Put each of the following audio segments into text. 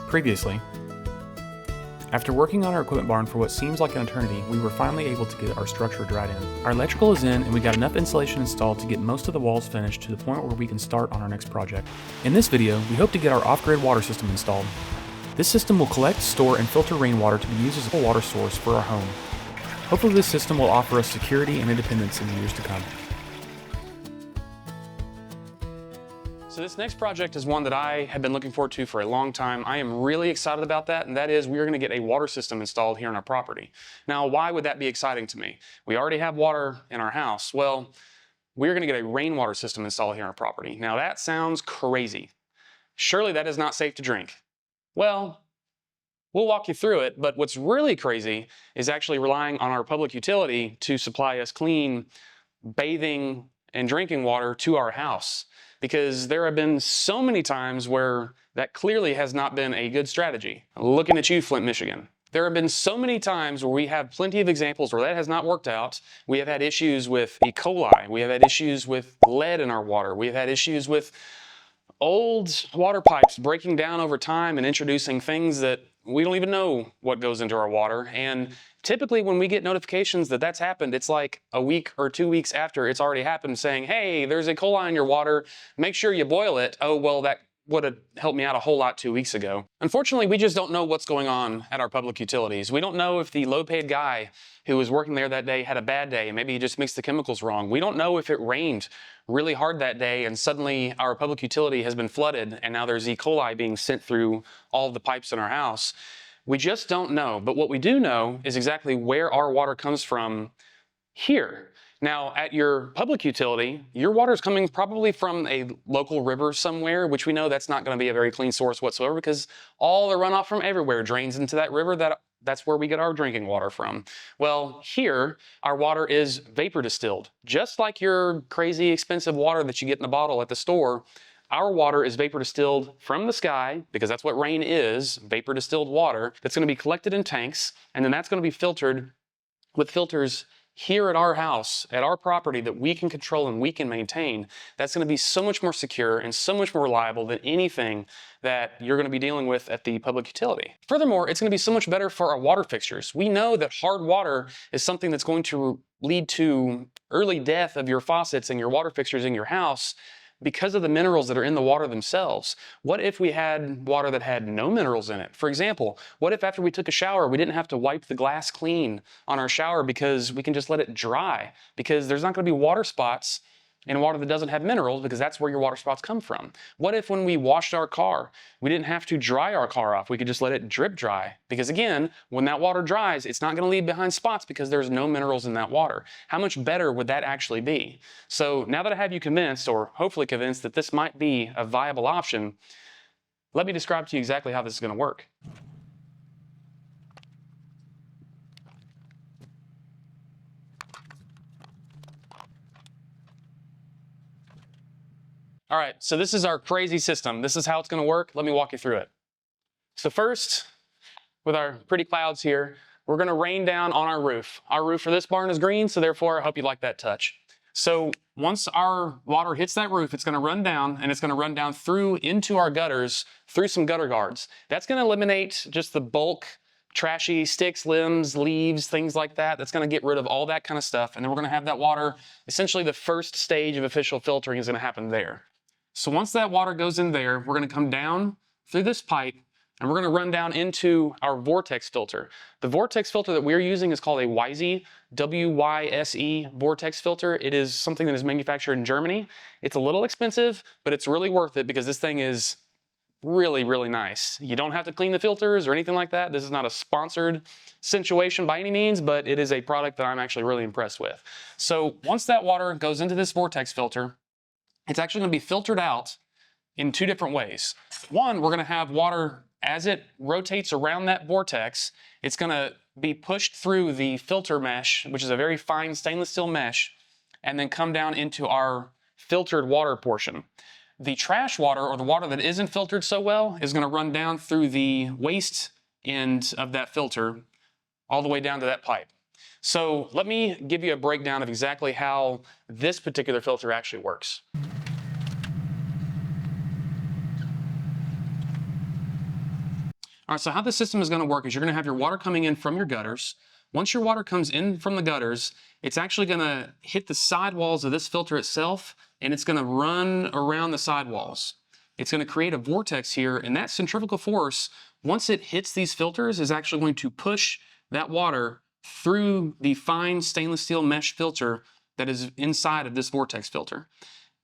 Previously, after working on our equipment barn for what seems like an eternity, we were finally able to get our structure dried in. Our electrical is in and we got enough insulation installed to get most of the walls finished to the point where we can start on our next project. In this video, we hope to get our off-grid water system installed. This system will collect, store, and filter rainwater to be used as a water source for our home. Hopefully this system will offer us security and independence in the years to come. So this next project is one that I have been looking forward to for a long time. I am really excited about that, and that is we are going to get a water system installed here on our property. Now, why would that be exciting to me? We already have water in our house. Well, we're going to get a rainwater system installed here on our property. Now, that sounds crazy. Surely that is not safe to drink. Well, we'll walk you through it, but what's really crazy is actually relying on our public utility to supply us clean bathing and drinking water to our house. Because there have been so many times where that clearly has not been a good strategy. Looking at you, Flint, Michigan. There have been so many times where we have plenty of examples where that has not worked out. We have had issues with E. coli. We have had issues with lead in our water. We have had issues with old water pipes breaking down over time and introducing things that we don't even know what goes into our water. And typically when we get notifications that that's happened, it's like a week or 2 weeks after it's already happened saying, hey, there's E. coli in your water, make sure you boil it. Oh, well, that would have helped me out a whole lot 2 weeks ago. Unfortunately, we just don't know what's going on at our public utilities. We don't know if the low-paid guy who was working there that day had a bad day, and maybe he just mixed the chemicals wrong. We don't know if it rained really hard that day and suddenly our public utility has been flooded and now there's E. coli being sent through all of the pipes in our house. We just don't know, but what we do know is exactly where our water comes from here. Now, at your public utility, your water is coming probably from a local river somewhere, which we know that's not going to be a very clean source whatsoever because all the runoff from everywhere drains into that river. That's where we get our drinking water from. Well, here, our water is vapor distilled. Just like your crazy expensive water that you get in a bottle at the store, our water is vapor distilled from the sky, because that's what rain is, vapor distilled water, that's going to be collected in tanks, and then that's going to be filtered with filters here at our house, at our property that we can control and we can maintain. That's going to be so much more secure and so much more reliable than anything that you're going to be dealing with at the public utility. Furthermore, it's going to be so much better for our water fixtures. We know that hard water is something that's going to lead to early death of your faucets and your water fixtures in your house because of the minerals that are in the water themselves. What if we had water that had no minerals in it? For example, what if after we took a shower, we didn't have to wipe the glass clean on our shower because we can just let it dry? Because there's not going to be water spots in water that doesn't have minerals, because that's where your water spots come from. What if when we washed our car, we didn't have to dry our car off? We could just let it drip dry. Because again, when that water dries, it's not going to leave behind spots because there's no minerals in that water. How much better would that actually be? So now that I have you convinced, or hopefully convinced, that this might be a viable option, let me describe to you exactly how this is going to work. All right, so this is our crazy system. This is how it's going to work. Let me walk you through it. So first, with our pretty clouds here, we're going to rain down on our roof. Our roof for this barn is green, so therefore I hope you like that touch. So once our water hits that roof, it's going to run down, and it's going to run down through into our gutters, through some gutter guards. That's going to eliminate just the bulk, trashy sticks, limbs, leaves, things like that. That's going to get rid of all that kind of stuff, and then we're going to have that water, essentially the first stage of official filtering is going to happen there. So once that water goes in there, we're going to come down through this pipe and we're going to run down into our vortex filter. The vortex filter that we're using is called a WYSE, W-Y-S-E vortex filter. It is something that is manufactured in Germany. It's a little expensive, but it's really worth it because this thing is really, really nice. You don't have to clean the filters or anything like that. This is not a sponsored situation by any means, but it is a product that I'm actually really impressed with. So once that water goes into this vortex filter, it's actually going to be filtered out in two different ways. One, we're going to have water as it rotates around that vortex. It's going to be pushed through the filter mesh, which is a very fine stainless steel mesh, and then come down into our filtered water portion. The trash water, or the water that isn't filtered so well, is going to run down through the waste end of that filter all the way down to that pipe. So let me give you a breakdown of exactly how this particular filter actually works. All right, so how this system is going to work is you're going to have your water coming in from your gutters. Once your water comes in from the gutters, it's actually going to hit the sidewalls of this filter itself, and it's going to run around the sidewalls. It's going to create a vortex here, and that centrifugal force, once it hits these filters, is actually going to push that water through the fine stainless steel mesh filter that is inside of this vortex filter.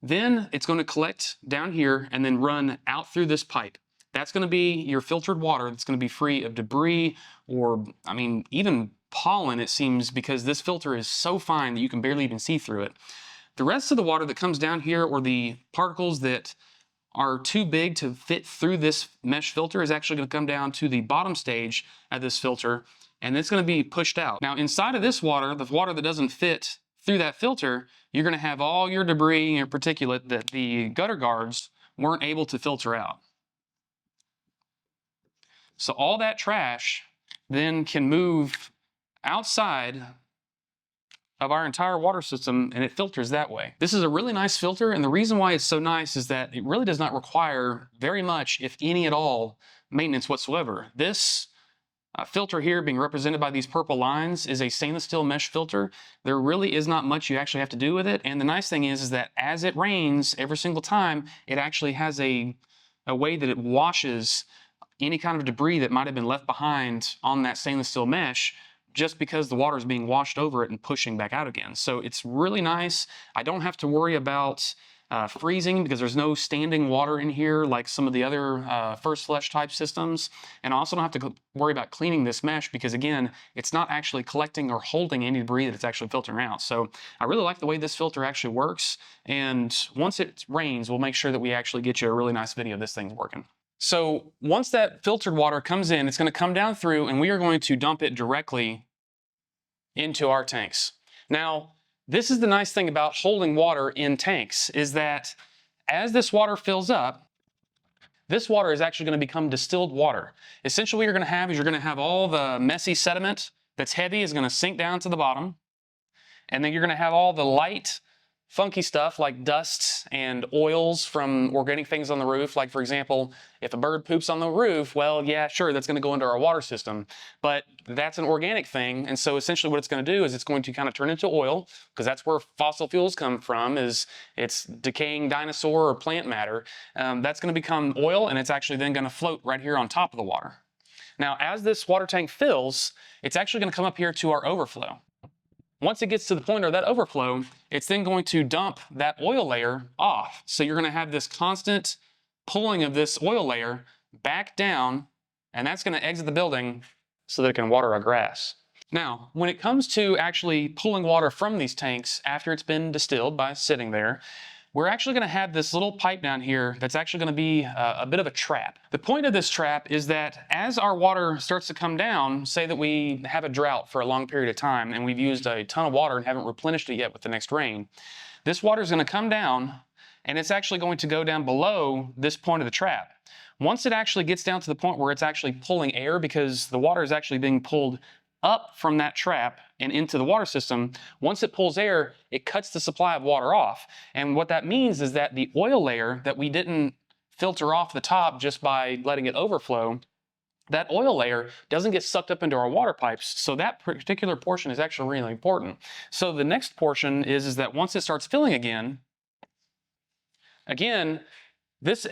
Then it's going to collect down here and then run out through this pipe. That's going to be your filtered water that's going to be free of debris or, even pollen, it seems, because this filter is so fine that you can barely even see through it. The rest of the water that comes down here, or the particles that are too big to fit through this mesh filter, is actually going to come down to the bottom stage of this filter, and it's going to be pushed out. Now, inside of this water, the water that doesn't fit through that filter, you're going to have all your debris and your particulate that the gutter guards weren't able to filter out. So all that trash then can move outside of our entire water system, and it filters that way. This is a really nice filter, and the reason why it's so nice is that it really does not require very much, if any at all, maintenance whatsoever. This filter here, being represented by these purple lines, is a stainless steel mesh filter. There really is not much you actually have to do with it, and the nice thing is that as it rains every single time, it actually has a way that it washes any kind of debris that might have been left behind on that stainless steel mesh, just because the water is being washed over it and pushing back out again. So it's really nice. I don't have to worry about freezing because there's no standing water in here like some of the other first flush type systems. And I also don't have to worry about cleaning this mesh because, again, it's not actually collecting or holding any debris that it's actually filtering out. So I really like the way this filter actually works. And once it rains, we'll make sure that we actually get you a really nice video of this thing working. So once that filtered water comes in, it's going to come down through, and we are going to dump it directly into our tanks. Now, this is the nice thing about holding water in tanks, is that as this water fills up, this water is actually going to become distilled water. Essentially what you're going to have is you're going to have all the messy sediment that's heavy is going to sink down to the bottom, and then you're going to have all the light, funky stuff like dusts and oils from organic things on the roof. Like, for example, if a bird poops on the roof, well, yeah, sure, that's going to go into our water system, but that's an organic thing. And so essentially what it's going to do is it's going to kind of turn into oil, because that's where fossil fuels come from, is it's decaying dinosaur or plant matter. That's going to become oil, and it's actually then going to float right here on top of the water. Now, as this water tank fills, it's actually going to come up here to our overflow. Once it gets to the point of that overflow, it's then going to dump that oil layer off. So you're going to have this constant pulling of this oil layer back down, and that's going to exit the building so that it can water our grass. Now, when it comes to actually pulling water from these tanks after it's been distilled by sitting there, we're actually going to have this little pipe down here that's actually going to be a bit of a trap. The point of this trap is that as our water starts to come down, say that we have a drought for a long period of time and we've used a ton of water and haven't replenished it yet with the next rain, this water is going to come down, and it's actually going to go down below this point of the trap. Once it actually gets down to the point where it's actually pulling air, because the water is actually being pulled up from that trap and into the water system, once it pulls air, it cuts the supply of water off. And what that means is that the oil layer that we didn't filter off the top just by letting it overflow, that oil layer doesn't get sucked up into our water pipes. So that particular portion is actually really important. So the next portion is that once it starts filling again, this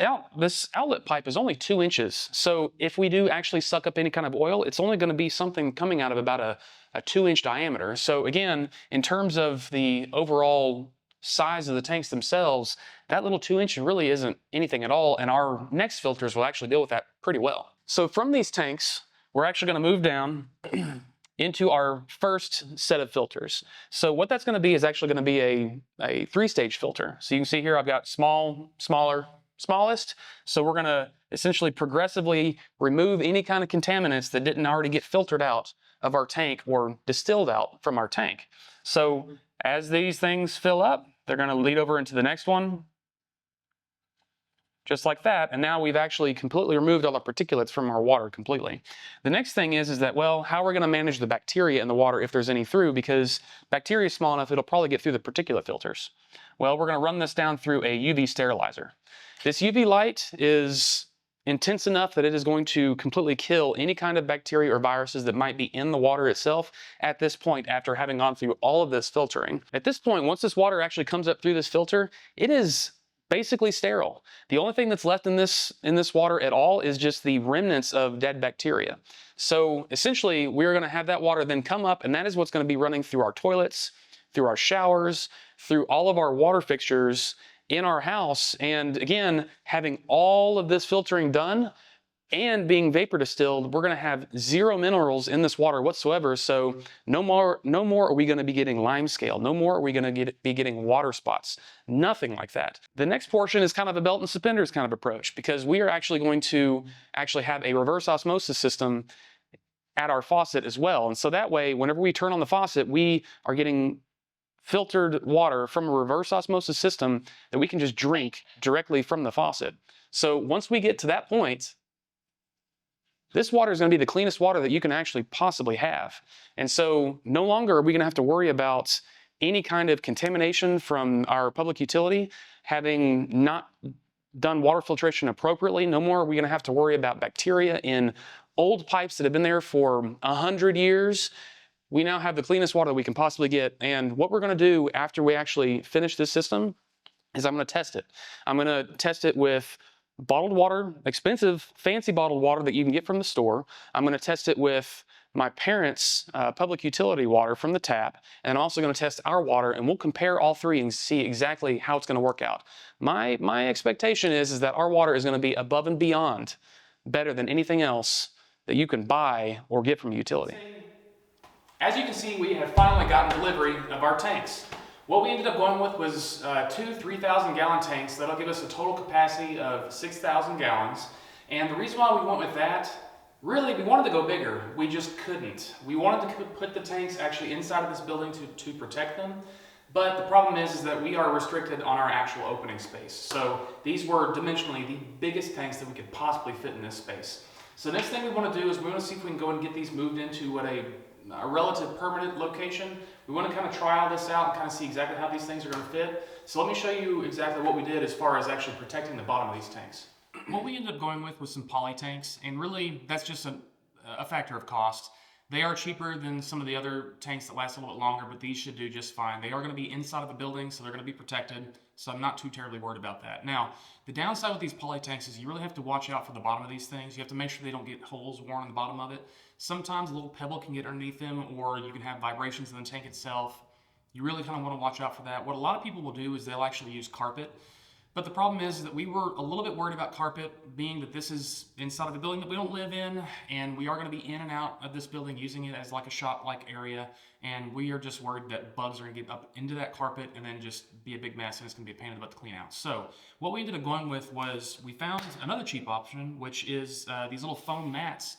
outlet pipe is only 2 inches. So if we do actually suck up any kind of oil, it's only going to be something coming out of about a 2-inch diameter. So again, in terms of the overall size of the tanks themselves, that little 2 inches really isn't anything at all, and our next filters will actually deal with that pretty well. So from these tanks, we're actually going to move down into our first set of filters. So what that's going to be is actually going to be a 3-stage filter. So you can see here I've got small, smaller, smallest. So we're going to essentially progressively remove any kind of contaminants that didn't already get filtered out of our tank or distilled out from our tank. So as these things fill up, they're going to lead over into the next one, just like that. And now we've actually completely removed all the particulates from our water completely. The next thing is that, well, how are we going to manage the bacteria in the water if there's any through? Because bacteria is small enough, it'll probably get through the particulate filters. Well, we're going to run this down through a UV sterilizer. This UV light is intense enough that it is going to completely kill any kind of bacteria or viruses that might be in the water itself at this point after having gone through all of this filtering. At this point, once this water actually comes up through this filter, it is basically sterile. The only thing that's left in this water at all is just the remnants of dead bacteria. So essentially, we're going to have that water then come up, and that is what's going to be running through our toilets, through our showers, through all of our water fixtures in our house. And again, having all of this filtering done and being vapor distilled, we're going to have zero minerals in this water whatsoever. So no more are we going to be getting limescale. No more are we going to be getting water spots. Nothing like that. The next portion is kind of a belt and suspenders kind of approach, because we are actually going to have a reverse osmosis system at our faucet as well. And so that way, whenever we turn on the faucet, we are getting filtered water from a reverse osmosis system that we can just drink directly from the faucet. So once we get to that point, this water is going to be the cleanest water that you can actually possibly have. And so no longer are we going to have to worry about any kind of contamination from our public utility, having not done water filtration appropriately. No more are we going to have to worry about bacteria in old pipes that have been there for 100 years. We now have the cleanest water that we can possibly get. And what we're going to do after we actually finish this system is I'm going to test it. I'm going to test it with bottled water, expensive, fancy bottled water that you can get from the store. I'm going to test it with my parents' public utility water from the tap. And I'm also going to test our water, and we'll compare all three and see exactly how it's going to work out. My expectation is that our water is going to be above and beyond better than anything else that you can buy or get from a utility. As you can see, we have finally gotten delivery of our tanks. What we ended up going with was two 3,000 gallon tanks. That'll give us a total capacity of 6,000 gallons. And the reason why we went with that, really, we wanted to go bigger. We just couldn't. We wanted to put the tanks actually inside of this building to protect them. But the problem is that we are restricted on our actual opening space. So these were dimensionally the biggest tanks that we could possibly fit in this space. So the next thing we want to do is we want to see if we can go and get these moved into a relative permanent location. We want to kind of try all this out and kind of see exactly how these things are going to fit. So let me show you exactly what we did as far as actually protecting the bottom of these tanks. What we ended up going with was some poly tanks, and really that's just a factor of cost. They are cheaper than some of the other tanks that last a little bit longer, but these should do just fine. They are going to be inside of the building, so they're going to be protected, so I'm not too terribly worried about that. Now, the downside with these poly tanks is you really have to watch out for the bottom of these things. You have to make sure they don't get holes worn on the bottom of it. Sometimes a little pebble can get underneath them, or you can have vibrations in the tank itself. You really kind of want to watch out for that. What a lot of people will do is they'll actually use carpet. But the problem is that we were a little bit worried about carpet, being that this is inside of a building that we don't live in, and we are going to be in and out of this building using it as like a shop-like area, and we are just worried that bugs are going to get up into that carpet and then just be a big mess, and it's going to be a pain in the butt to clean out. So what we ended up going with was we found another cheap option, which is these little foam mats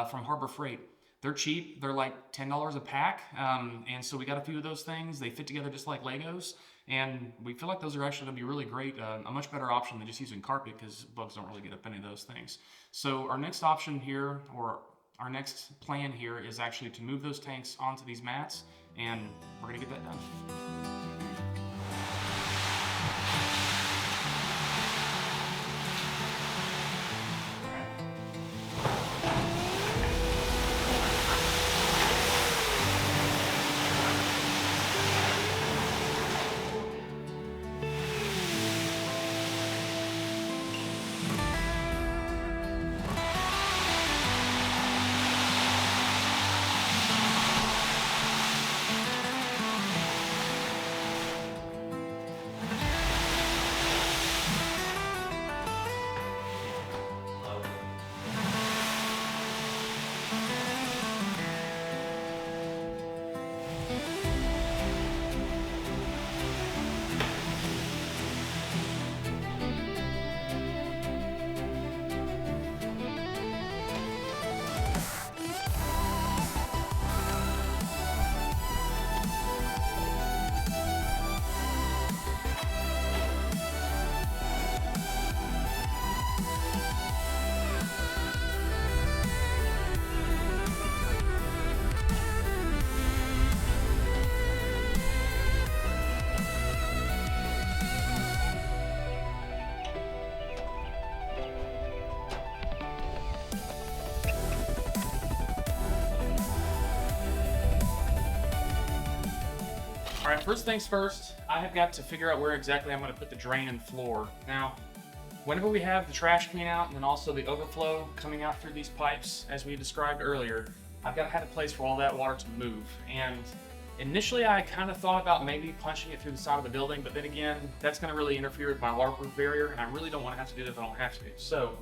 from Harbor Freight. They're cheap. They're like $10 a pack, and so we got a few of those things. They fit together just like Legos. And we feel like those are actually going to be really great, a much better option than just using carpet, because bugs don't really get up any of those things. So our next option here, or our next plan here, is actually to move those tanks onto these mats, and we're going to get that done. All right, first things first, I have got to figure out where exactly I'm going to put the drain and floor. Now, whenever we have the trash coming out and then also the overflow coming out through these pipes, as we described earlier, I've got to have a place for all that water to move. And initially, I kind of thought about maybe punching it through the side of the building, but then again, that's going to really interfere with my waterproof barrier, and I really don't want to have to do that if I don't have to. So,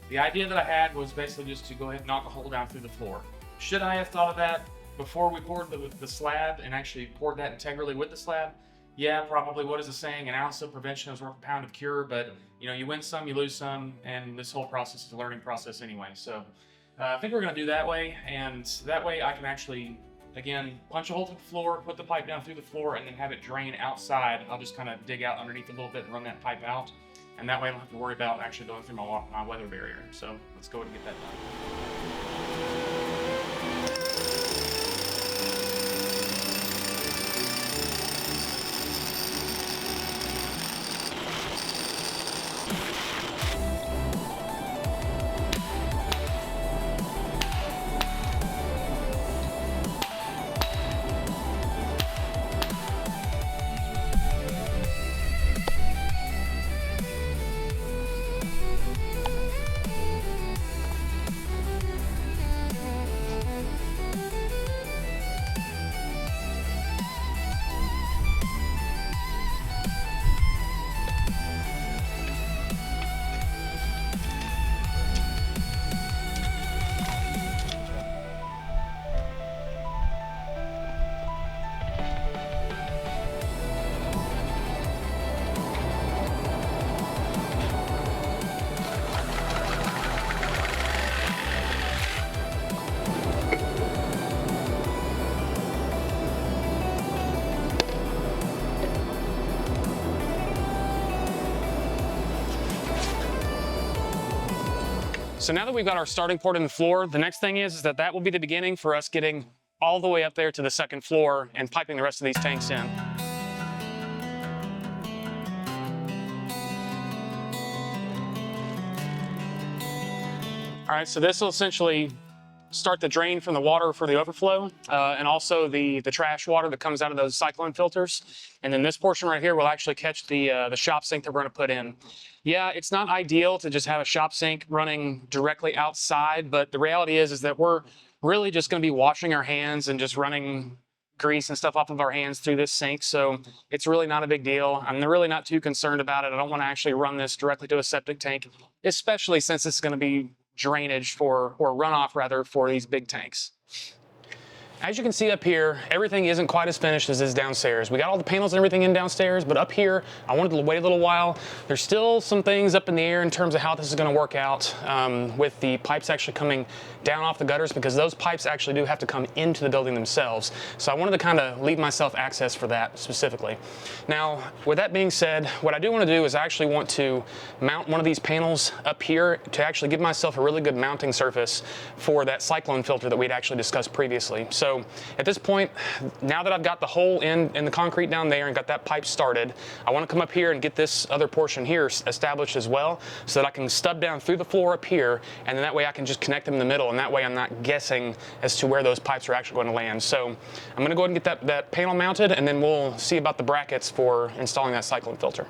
the idea that I had was basically just to go ahead and knock a hole down through the floor. Should I have thought of that before we poured the slab and actually poured that integrally with the slab? Yeah, probably. What is the saying? An ounce of prevention is worth a pound of cure, but you know, you win some, you lose some, and this whole process is a learning process anyway. So I think we're going to do that way, and that way I can actually, again, punch a hole through the floor, put the pipe down through the floor, and then have it drain outside. I'll just kind of dig out underneath a little bit and run that pipe out, and that way I don't have to worry about actually going through my weather barrier. So let's go ahead and get that done. So now that we've got our starting port in the floor, the next thing is that will be the beginning for us getting all the way up there to the second floor and piping the rest of these tanks in. All right, so this will essentially start the drain from the water for the overflow and also the trash water that comes out of those cyclone filters. And then this portion right here will actually catch the shop sink that we're going to put in. Yeah, it's not ideal to just have a shop sink running directly outside, but the reality is that we're really just going to be washing our hands and just running grease and stuff off of our hands through this sink. So it's really not a big deal. I'm really not too concerned about it. I don't want to actually run this directly to a septic tank, especially since it's going to be drainage or runoff rather for these big tanks. As you can see up here, everything isn't quite as finished as is downstairs. We got all the panels and everything in downstairs, but up here, I wanted to wait a little while. There's still some things up in the air in terms of how this is going to work out with the pipes actually coming down off the gutters, because those pipes actually do have to come into the building themselves. So I wanted to kind of leave myself access for that specifically. Now, with that being said, what I do want to do is I actually want to mount one of these panels up here to actually give myself a really good mounting surface for that cyclone filter that we'd actually discussed previously. So at this point, now that I've got the hole in the concrete down there and got that pipe started, I want to come up here and get this other portion here established as well, so that I can stub down through the floor up here, and then that way I can just connect them in the middle, and that way I'm not guessing as to where those pipes are actually going to land. So I'm going to go ahead and get that panel mounted, and then we'll see about the brackets for installing that cyclone filter.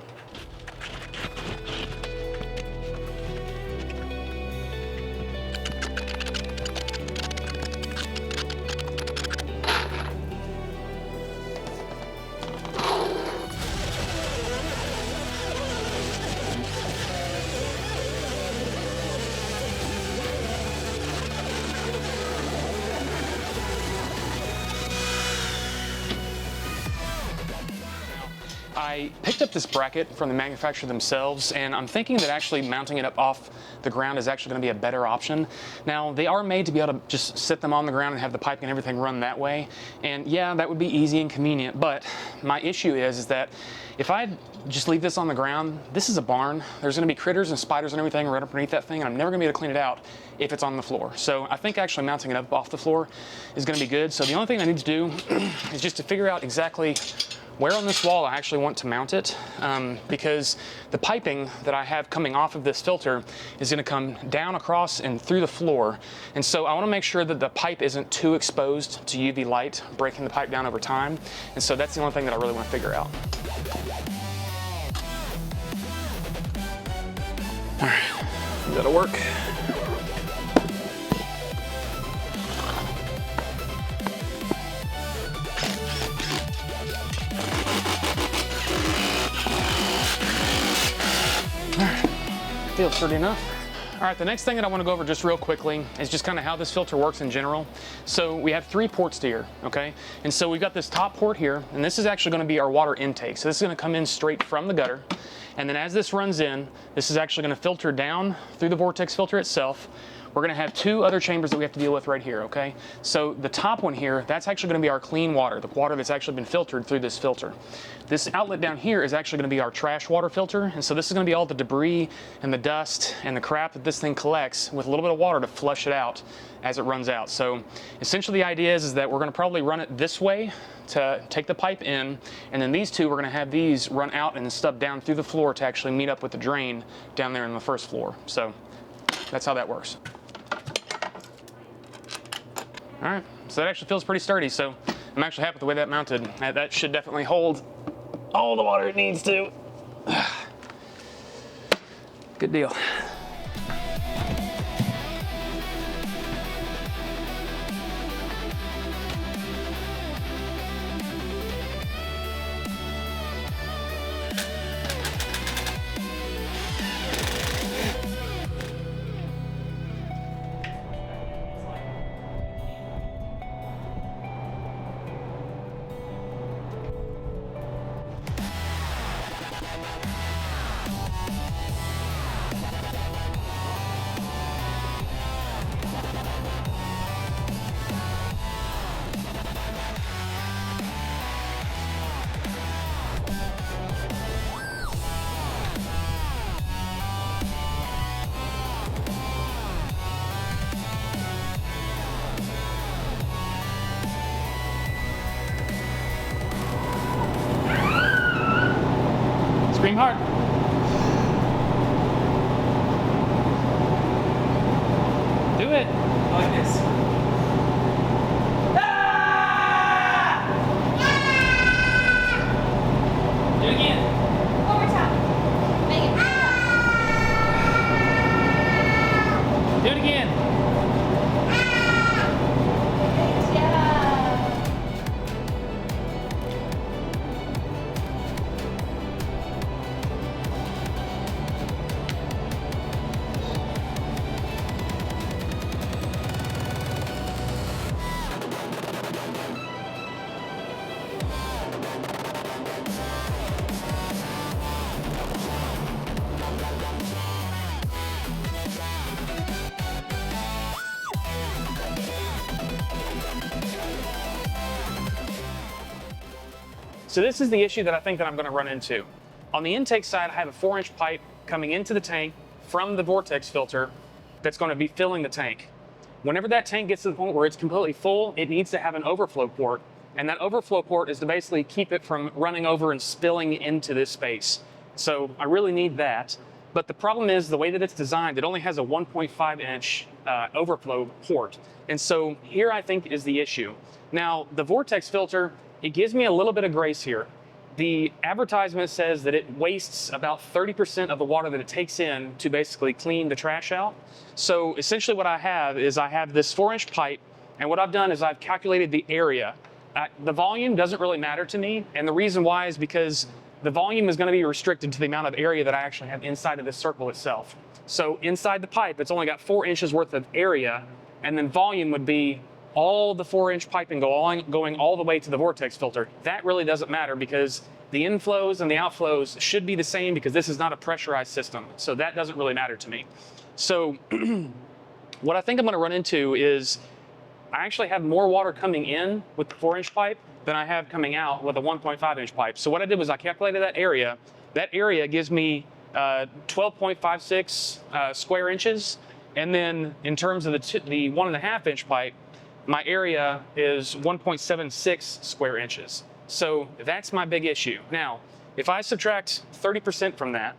I picked up this bracket from the manufacturer themselves, and I'm thinking that actually mounting it up off the ground is actually going to be a better option. Now, they are made to be able to just sit them on the ground and have the piping and everything run that way. And yeah, that would be easy and convenient, but my issue is that if I just leave this on the ground, this is a barn. There's going to be critters and spiders and everything right underneath that thing, and I'm never going to be able to clean it out if it's on the floor. So I think actually mounting it up off the floor is going to be good. So the only thing I need to do is just to figure out exactly where on this wall I actually want to mount it, because the piping that I have coming off of this filter is going to come down across and through the floor. And so I want to make sure that the pipe isn't too exposed to UV light, breaking the pipe down over time. And so that's the only thing that I really want to figure out. All right, that'll work. Feels sturdy enough. All right, the next thing that I want to go over just real quickly is just kind of how this filter works in general. So we have 3 ports to here, okay? And so we've got this top port here, and this is actually going to be our water intake. So this is going to come in straight from the gutter. And then as this runs in, this is actually going to filter down through the vortex filter itself. We're going to have 2 other chambers that we have to deal with right here, okay? So the top one here, that's actually going to be our clean water, the water that's actually been filtered through this filter. This outlet down here is actually going to be our trash water filter, and so this is going to be all the debris and the dust and the crap that this thing collects with a little bit of water to flush it out as it runs out. So essentially the idea is that we're going to probably run it this way to take the pipe in, and then these 2, we're going to have these run out and stub down through the floor to actually meet up with the drain down there on the first floor. So that's how that works. All right, so that actually feels pretty sturdy, so I'm actually happy with the way that mounted. That should definitely hold all the water it needs to. Good deal. Scream hard. Do it. Like this. Do it again. One more time. Make it. Do it again. Good job. So this is the issue that I think that I'm going to run into. On the intake side, I have a 4-inch pipe coming into the tank from the vortex filter that's going to be filling the tank. Whenever that tank gets to the point where it's completely full, it needs to have an overflow port. And that overflow port is to basically keep it from running over and spilling into this space. So I really need that. But the problem is the way that it's designed, it only has a 1.5-inch overflow port. And so here I think is the issue. Now, the vortex filter, it gives me a little bit of grace here. The advertisement says that it wastes about 30% of the water that it takes in to basically clean the trash out. So essentially what I have is I have this 4-inch pipe, and what I've done is I've calculated the area. The volume doesn't really matter to me, and the reason why is because the volume is going to be restricted to the amount of area that I actually have inside of this circle itself. So inside the pipe, it's only got 4 inches worth of area, and then volume would be all the 4-inch piping going all the way to the vortex filter. That really doesn't matter because the inflows and the outflows should be the same because this is not a pressurized system. So that doesn't really matter to me. So what I think I'm going to run into is I actually have more water coming in with the 4-inch pipe than I have coming out with a 1.5-inch pipe. So what I did was I calculated that area. That area gives me 12.56 square inches. And then in terms of the 1.5-inch pipe, my area is 1.76 square inches. So that's my big issue. Now, if I subtract 30% from that,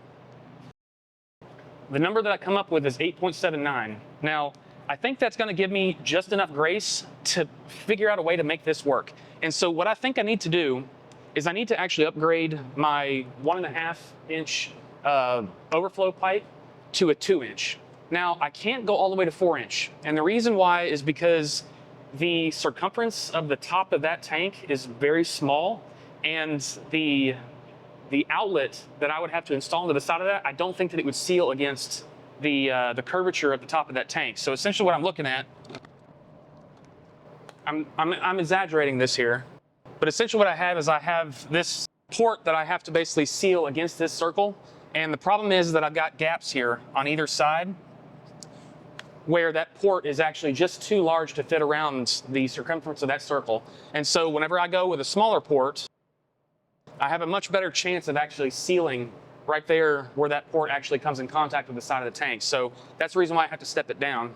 the number that I come up with is 8.79. Now, I think that's going to give me just enough grace to figure out a way to make this work. And so what I think I need to do is I need to actually upgrade my 1.5-inch overflow pipe to a 2-inch. Now, I can't go all the way to 4-inch. And the reason why is because the circumference of the top of that tank is very small, and the outlet that I would have to install into the side of that, I don't think that it would seal against the curvature at the top of that tank. So essentially what I'm looking at, I'm exaggerating this here, but essentially what I have is I have this port that I have to basically seal against this circle. And the problem is that I've got gaps here on either side where that port is actually just too large to fit around the circumference of that circle. And so whenever I go with a smaller port, I have a much better chance of actually sealing right there where that port actually comes in contact with the side of the tank. So that's the reason why I have to step it down.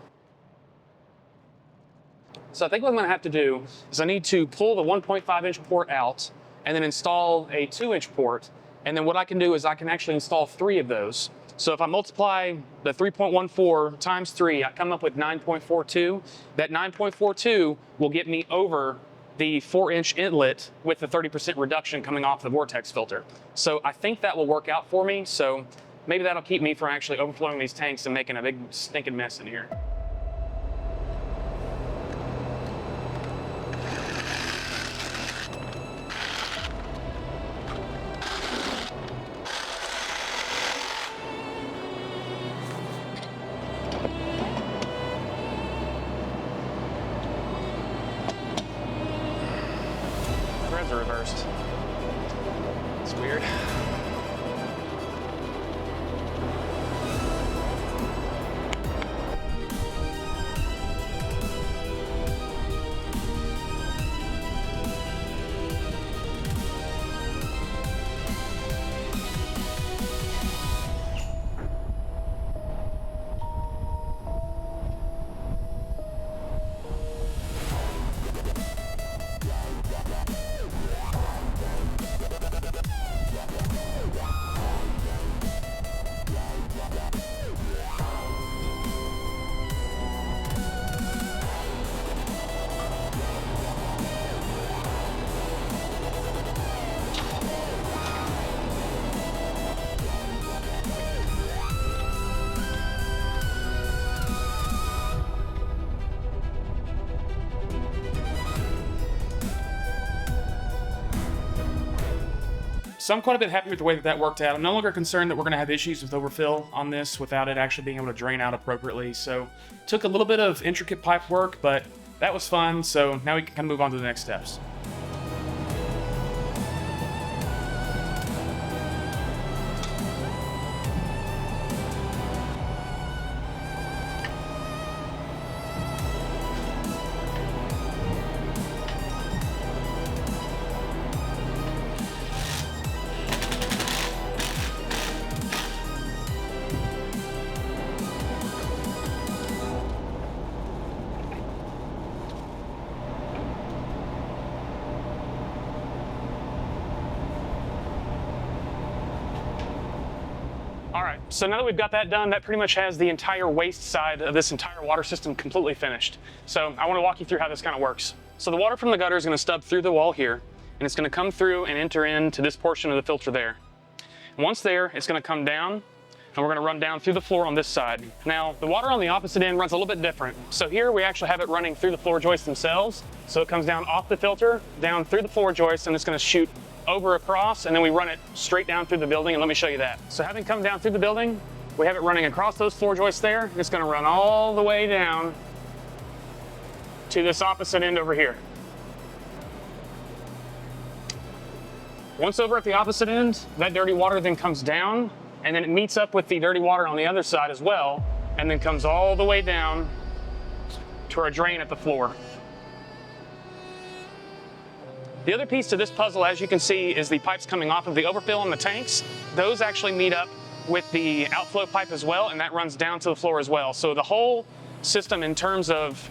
So I think what I'm gonna have to do is I need to pull the 1.5-inch port out and then install a 2-inch port. And then what I can do is I can actually install 3 of those. So if I multiply the 3.14 times 3, I come up with 9.42. That 9.42 will get me over the 4-inch inlet with the 30% reduction coming off the vortex filter. So I think that will work out for me. So maybe that'll keep me from actually overflowing these tanks and making a big stinking mess in here. Threads are reversed. It's weird. So I'm quite a bit happy with the way that that worked out. I'm no longer concerned that we're going to have issues with overfill on this without it actually being able to drain out appropriately. So took a little bit of intricate pipe work, but that was fun. So now we can kind of move on to the next steps. All right, so now that we've got that done, that pretty much has the entire waste side of this entire water system completely finished. So I want to walk you through how this kind of works. So the water from the gutter is going to stub through the wall here, and it's going to come through and enter into this portion of the filter there. Once there, it's going to come down, and we're going to run down through the floor on this side. Now, the water on the opposite end runs a little bit different. So here we actually have it running through the floor joists themselves. So it comes down off the filter, down through the floor joists, and it's going to shoot over across, and then we run it straight down through the building, and let me show you that. So having come down through the building, we have it running across those floor joists there, and it's going to run all the way down to this opposite end over here. Once over at the opposite end, that dirty water then comes down, and then it meets up with the dirty water on the other side as well, and then comes all the way down to our drain at the floor. The other piece to this puzzle, as you can see, is the pipes coming off of the overfill on the tanks. Those actually meet up with the outflow pipe as well, and that runs down to the floor as well. So the whole system in terms of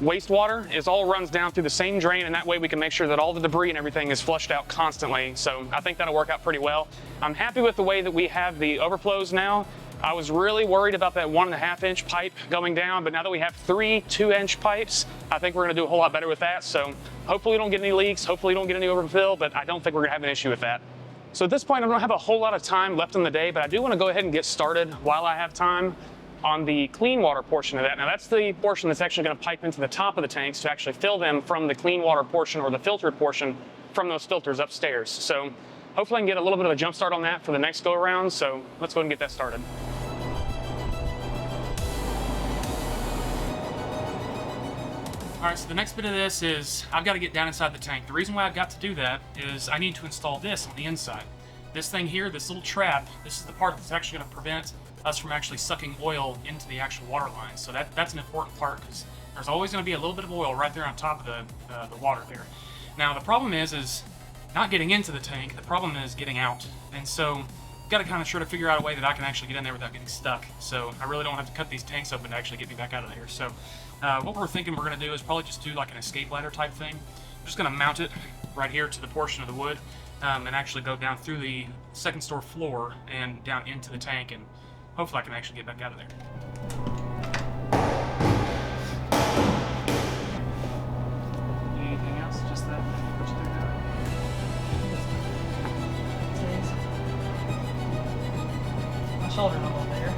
wastewater is all runs down through the same drain, and that way we can make sure that all the debris and everything is flushed out constantly. So I think that'll work out pretty well. I'm happy with the way that we have the overflows now. I was really worried about that 1.5 inch pipe going down, but now that we have 3 2-inch pipes, I think we're gonna do a whole lot better with that. So hopefully we don't get any leaks, hopefully we don't get any overfill, but I don't think we're gonna have an issue with that. So at this point, I don't have a whole lot of time left in the day, but I do wanna go ahead and get started while I have time on the clean water portion of that. Now that's the portion that's actually gonna pipe into the top of the tanks to actually fill them from the clean water portion or the filtered portion from those filters upstairs. So hopefully I can get a little bit of a jump start on that for the next go around. So let's go ahead and get that started. All right, so the next bit of this is I've got to get down inside the tank. The reason why I've got to do that is I need to install this on the inside. This thing here, this little trap, this is the part that's actually going to prevent us from actually sucking oil into the actual water line. So that's an important part because there's always going to be a little bit of oil right there on top of the water there. Now the problem is not getting into the tank. The problem is getting out. And so I've got to kind of try to figure out a way that I can actually get in there without getting stuck. So I really don't have to cut these tanks open to actually get me back out of there. So what we're thinking we're going to do is probably just do like an escape ladder type thing. I'm just going to mount it right here to the portion of the wood and actually go down through the second store floor and down into the tank, and hopefully I can actually get back out of there. Anything else? Just that? What you think of? My shoulder level there.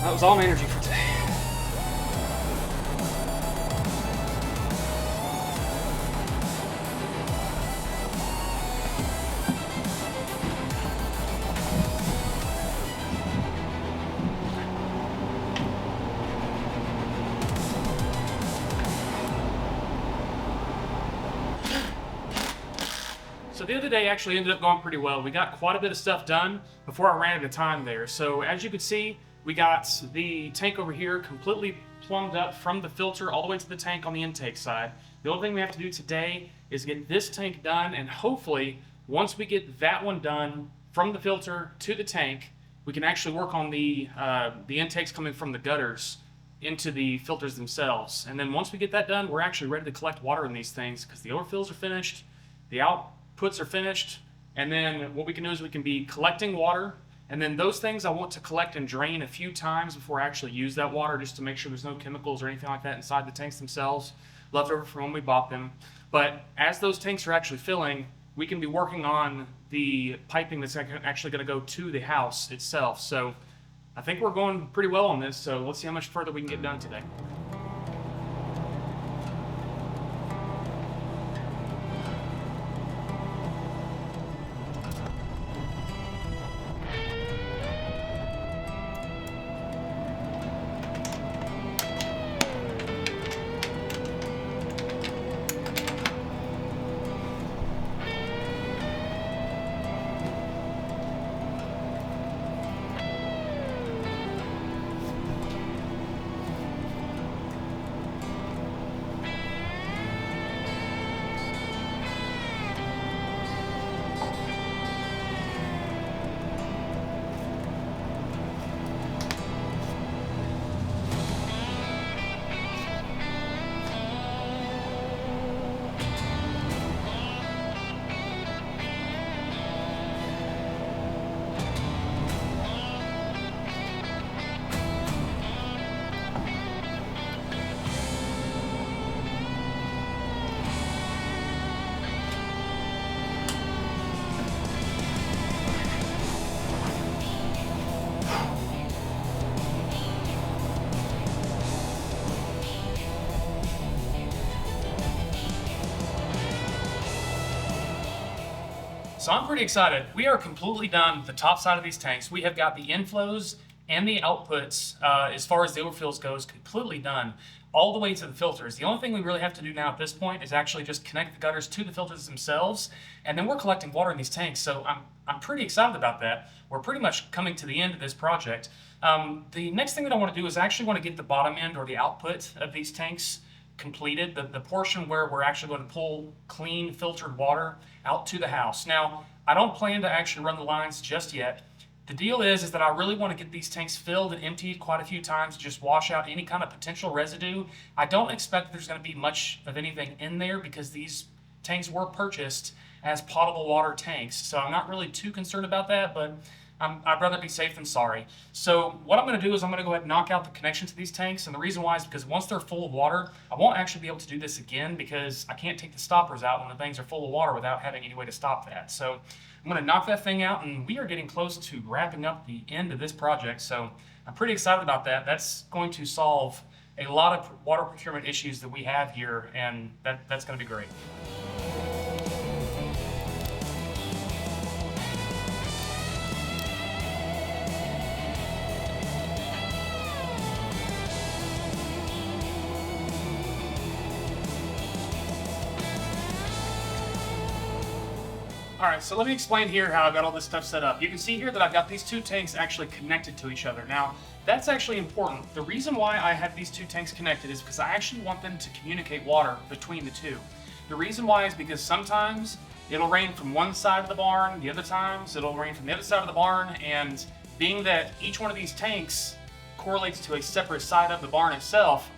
That was all my energy for today. So the other day actually ended up going pretty well. We got quite a bit of stuff done before I ran out of time there. So as you can see, we got the tank over here completely plumbed up from the filter all the way to the tank on the intake side. The only thing we have to do today is get this tank done, and hopefully once we get that one done from the filter to the tank, we can actually work on the intakes coming from the gutters into the filters themselves. And then once we get that done, we're actually ready to collect water in these things because the overfills are finished, the outputs are finished, and then what we can do is we can be collecting water. And then those things I want to collect and drain a few times before I actually use that water, just to make sure there's no chemicals or anything like that inside the tanks themselves, left over from when we bought them. But as those tanks are actually filling, we can be working on the piping that's actually going to go to the house itself. So I think we're going pretty well on this, so let's see how much further we can get done today. So I'm pretty excited. We are completely done with the top side of these tanks. We have got the inflows and the outputs, as far as the overfills goes, completely done all the way to the filters. The only thing we really have to do now at this point is actually just connect the gutters to the filters themselves, and then we're collecting water in these tanks. So I'm pretty excited about that. We're pretty much coming to the end of this project. The next thing that I want to do is I actually want to get the bottom end or the output of these tanks completed, the portion where we're actually going to pull clean filtered water out to the house. Now, I don't plan to actually run the lines just yet. The deal is that I really want to get these tanks filled and emptied quite a few times to just wash out any kind of potential residue. I don't expect there's going to be much of anything in there because these tanks were purchased as potable water tanks. So I'm not really too concerned about that, but I'd rather be safe than sorry. So what I'm going to do is I'm going to go ahead and knock out the connection to these tanks. And the reason why is because once they're full of water, I won't actually be able to do this again because I can't take the stoppers out when the things are full of water without having any way to stop that. So I'm going to knock that thing out, and we are getting close to wrapping up the end of this project. So I'm pretty excited about that. That's going to solve a lot of water procurement issues that we have here, and that's going to be great. All right, so let me explain here how I got all this stuff set up. You can see here that I've got these two tanks actually connected to each other. Now, that's actually important. The reason why I have these two tanks connected is because I actually want them to communicate water between the two. The reason why is because sometimes it'll rain from one side of the barn, the other times it'll rain from the other side of the barn, and being that each one of these tanks correlates to a separate side of the barn itself,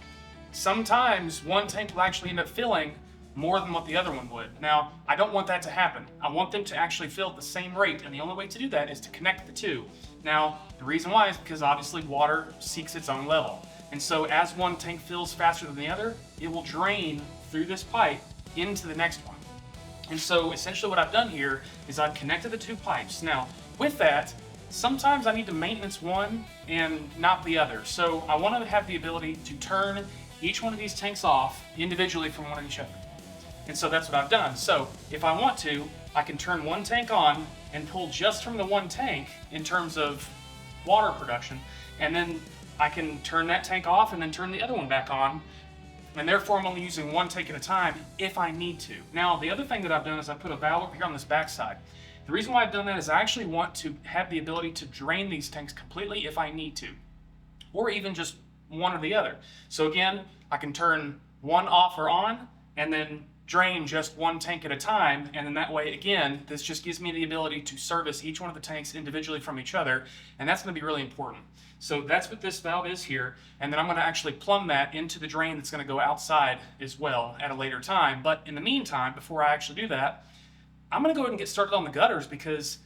sometimes one tank will actually end up filling more than what the other one would. Now, I don't want that to happen. I want them to actually fill at the same rate, and the only way to do that is to connect the two. Now, the reason why is because obviously water seeks its own level. And so as one tank fills faster than the other, it will drain through this pipe into the next one. And so essentially what I've done here is I've connected the two pipes. Now, with that, sometimes I need to maintenance one and not the other. So I want to have the ability to turn each one of these tanks off individually from one of each other. And so that's what I've done. So if I want to, I can turn one tank on and pull just from the one tank in terms of water production, and then I can turn that tank off and then turn the other one back on, and therefore I'm only using one tank at a time if I need to. Now, the other thing that I've done is I put a valve over here on this back side. The reason why I've done that is I actually want to have the ability to drain these tanks completely if I need to, or even just one or the other. So again, I can turn one off or on, and then drain just one tank at a time, and then that way, again, this just gives me the ability to service each one of the tanks individually from each other, and that's going to be really important. So that's what this valve is here, and then I'm going to actually plumb that into the drain that's going to go outside as well at a later time. But in the meantime, before I actually do that, I'm going to go ahead and get started on the gutters, because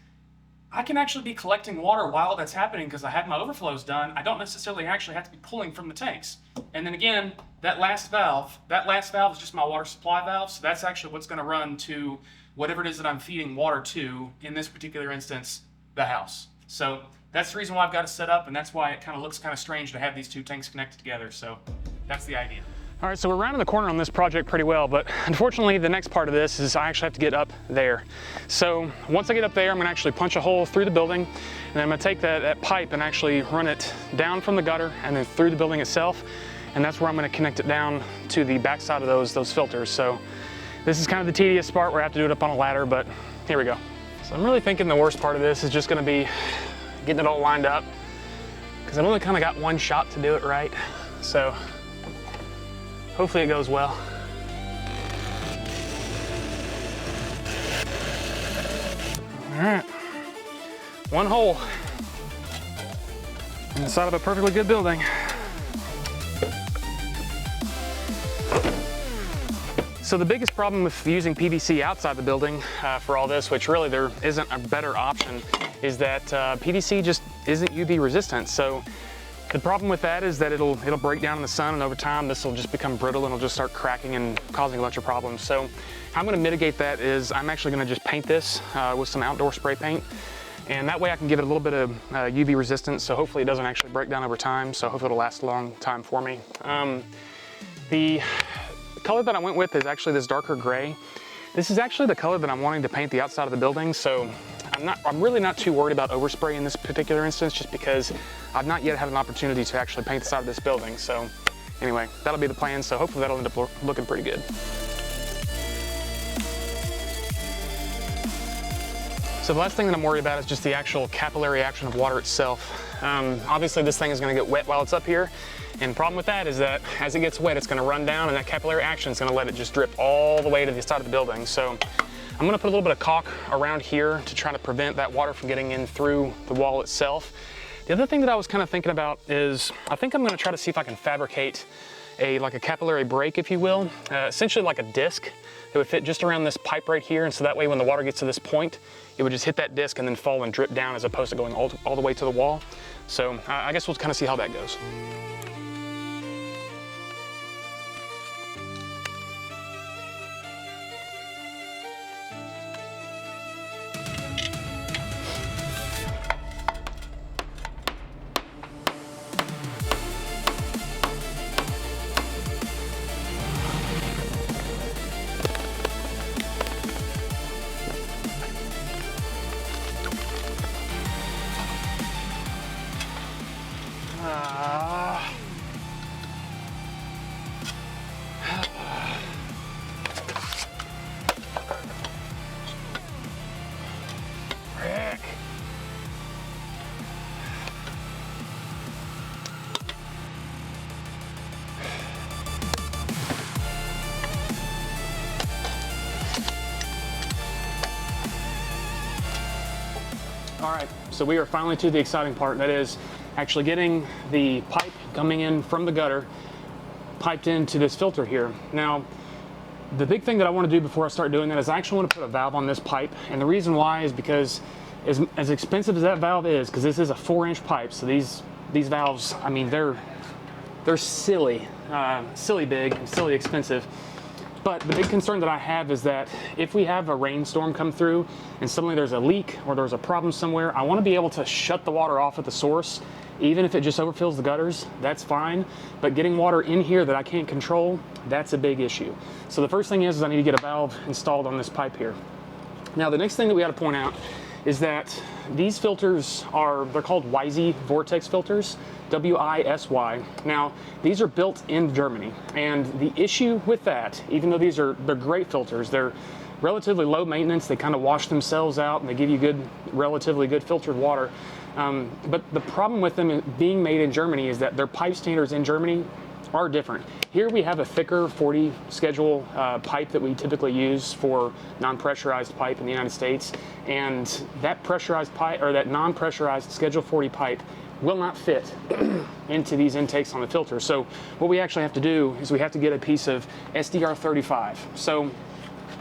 I can actually be collecting water while that's happening because I had my overflows done. I don't necessarily actually have to be pulling from the tanks. And then again, that last valve is just my water supply valve. So that's actually what's going to run to whatever it is that I'm feeding water to, in this particular instance, the house. So that's the reason why I've got it set up, and that's why it kind of looks kind of strange to have these two tanks connected together. So that's the idea. All right, so we're rounding the corner on this project pretty well, but unfortunately the next part of this is I actually have to get up there. So once I get up there, I'm gonna actually punch a hole through the building, and then I'm gonna take that pipe and actually run it down from the gutter and then through the building itself, and that's where I'm gonna connect it down to the backside of those filters. So this is kind of the tedious part where I have to do it up on a ladder, but here we go. So I'm really thinking the worst part of this is just gonna be getting it all lined up, because I've only kind of got one shot to do it right. So hopefully it goes well. All right, one hole in the side of a perfectly good building. So the biggest problem with using PVC outside the building for all this, which really there isn't a better option, is that PVC just isn't UV resistant. So the problem with that is that it'll break down in the sun, and over time this will just become brittle and it'll just start cracking and causing a bunch of problems. So how I'm going to mitigate that is I'm actually going to just paint this with some outdoor spray paint, and that way I can give it a little bit of UV resistance, so hopefully it doesn't actually break down over time, so hopefully it'll last a long time for me. The color that I went with is actually this darker gray. This is actually the color that I'm wanting to paint the outside of the building, so I'm really not too worried about overspray in this particular instance, just because I've not yet had an opportunity to actually paint the side of this building. So anyway, that'll be the plan, so hopefully that'll end up looking pretty good. So So the last thing that I'm worried about is just the actual capillary action of water itself. Obviously this thing is going to get wet while it's up here, and the problem with that is that as it gets wet it's going to run down, and that capillary action is going to let it just drip all the way to the side of the building. So I'm going to put a little bit of caulk around here to try to prevent that water from getting in through the wall itself. The other thing that I was kind of thinking about is I think I'm going to try to see if I can fabricate like a capillary break, if you will, essentially like a disc that would fit just around this pipe right here, and so that way when the water gets to this point, it would just hit that disc and then fall and drip down as opposed to going all the way to the wall. So I guess we'll kind of see how that goes. All right, so we are finally to the exciting part. That is actually getting the pipe coming in from the gutter piped into this filter here. Now, the big thing that I want to do before I start doing that is I actually want to put a valve on this pipe. And the reason why is because as expensive as that valve is, because this is a 4-inch pipe, so these valves, I mean, they're silly big and silly expensive. But the big concern that I have is that if we have a rainstorm come through and suddenly there's a leak or there's a problem somewhere, I want to be able to shut the water off at the source. Even if it just overfills the gutters, that's fine. But getting water in here that I can't control, that's a big issue. So the first thing is I need to get a valve installed on this pipe here. Now the next thing that we got to point out is that these filters they're called WISY vortex filters, W-I-S-Y. Now, these are built in Germany, and the issue with that, even though they're great filters, they're relatively low maintenance, they kind of wash themselves out and they give you relatively good filtered water. But the problem with them being made in Germany is that their pipe standards in Germany are different. Here we have a thicker 40 schedule pipe that we typically use for non-pressurized pipe in the United States, and that pressurized pipe, or that non-pressurized schedule 40 pipe, will not fit into these intakes on the filter. So what we actually have to do is we have to get a piece of SDR35. So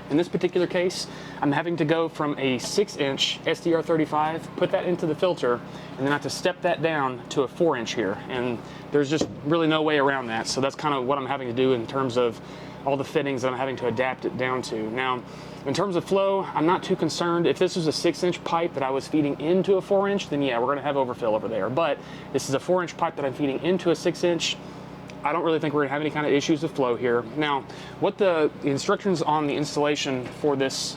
in this particular case, I'm having to go from a 6-inch SDR35, put that into the filter, and then I have to step that down to a 4-inch here. And there's just really no way around that. So that's kind of what I'm having to do in terms of all the fittings that I'm having to adapt it down to. Now, in terms of flow, I'm not too concerned. If this was a 6-inch pipe that I was feeding into a 4-inch, then yeah, we're gonna have overfill over there. But this is a 4-inch pipe that I'm feeding into a 6-inch. I don't really think we're gonna have any kind of issues with flow here. Now, what the instructions on the installation for this,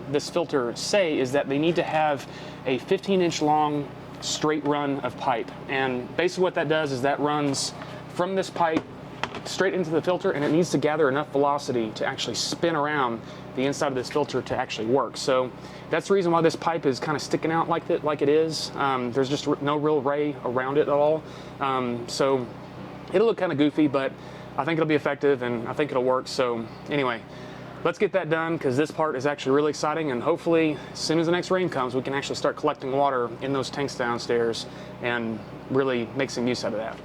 this filter say is that they need to have a 15-inch long straight run of pipe. And basically what that does is that runs from this pipe straight into the filter, and it needs to gather enough velocity to actually spin around the inside of this filter to actually work. So that's the reason why this pipe is kind of sticking out like it is. There's just no real ray around it at all. So it'll look kind of goofy, but I think it'll be effective and I think it'll work. So anyway, let's get that done, because this part is actually really exciting, and hopefully as soon as the next rain comes, we can actually start collecting water in those tanks downstairs and really make some use out of that.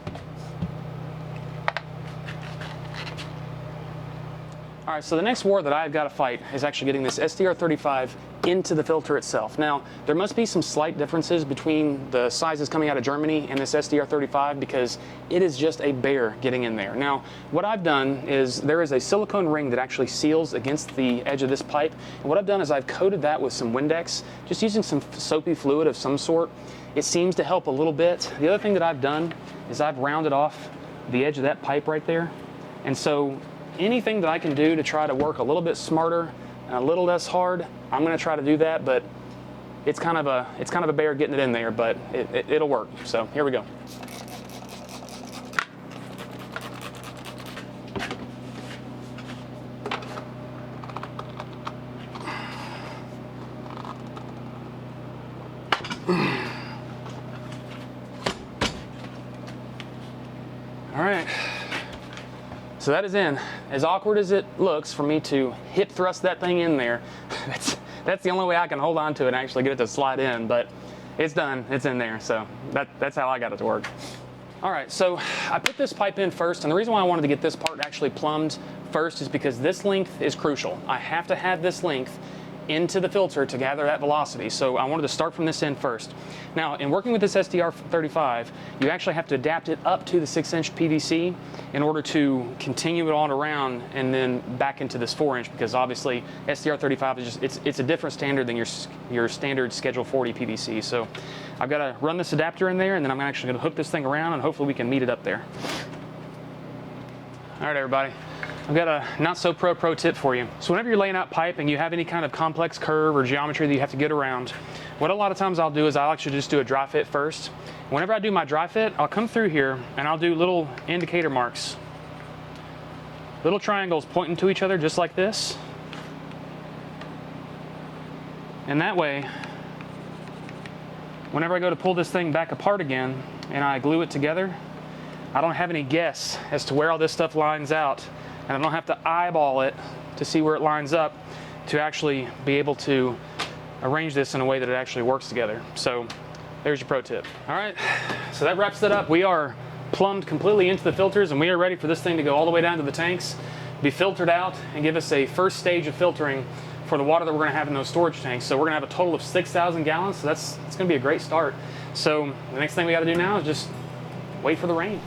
All right, so the next war that I've got to fight is actually getting this SDR35 into the filter itself. Now, there must be some slight differences between the sizes coming out of Germany and this SDR35, because it is just a bear getting in there. Now, what I've done is there is a silicone ring that actually seals against the edge of this pipe. And what I've done is I've coated that with some Windex, just using some soapy fluid of some sort. It seems to help a little bit. The other thing that I've done is I've rounded off the edge of that pipe right there. And so anything that I can do to try to work a little bit smarter and a little less hard, I'm going to try to do that. But it's kind of a bear getting it in there, but it'll work. So here we go. So that is in. As awkward as it looks for me to hip thrust that thing in there, that's the only way I can hold on to it and actually get it to slide in, but it's done, it's in there. So that's how I got it to work. All right, so I put this pipe in first, and the reason why I wanted to get this part actually plumbed first is because this length is crucial. I have to have this length into the filter to gather that velocity. So I wanted to start from this end first. Now, in working with this SDR35, you actually have to adapt it up to the 6-inch PVC in order to continue it on around and then back into this 4-inch, because obviously SDR35 is just, it's a different standard than your standard Schedule 40 PVC. So I've got to run this adapter in there, and then I'm actually going to hook this thing around, and hopefully we can meet it up there. All right, everybody. I've got a not so pro tip for you. So whenever you're laying out pipe and you have any kind of complex curve or geometry that you have to get around, what a lot of times I'll do is I'll actually just do a dry fit first. Whenever I do my dry fit, I'll come through here and I'll do little indicator marks. Little triangles pointing to each other just like this. And that way, whenever I go to pull this thing back apart again and I glue it together, I don't have any guess as to where all this stuff lines out. And I don't have to eyeball it to see where it lines up to actually be able to arrange this in a way that it actually works together. So there's your pro tip. All right, so that wraps it up. We are plumbed completely into the filters, and we are ready for this thing to go all the way down to the tanks, be filtered out, and give us a first stage of filtering for the water that we're gonna have in those storage tanks. So we're gonna have a total of 6,000 gallons, so it's gonna be a great start. So the next thing we gotta do now is just wait for the rain.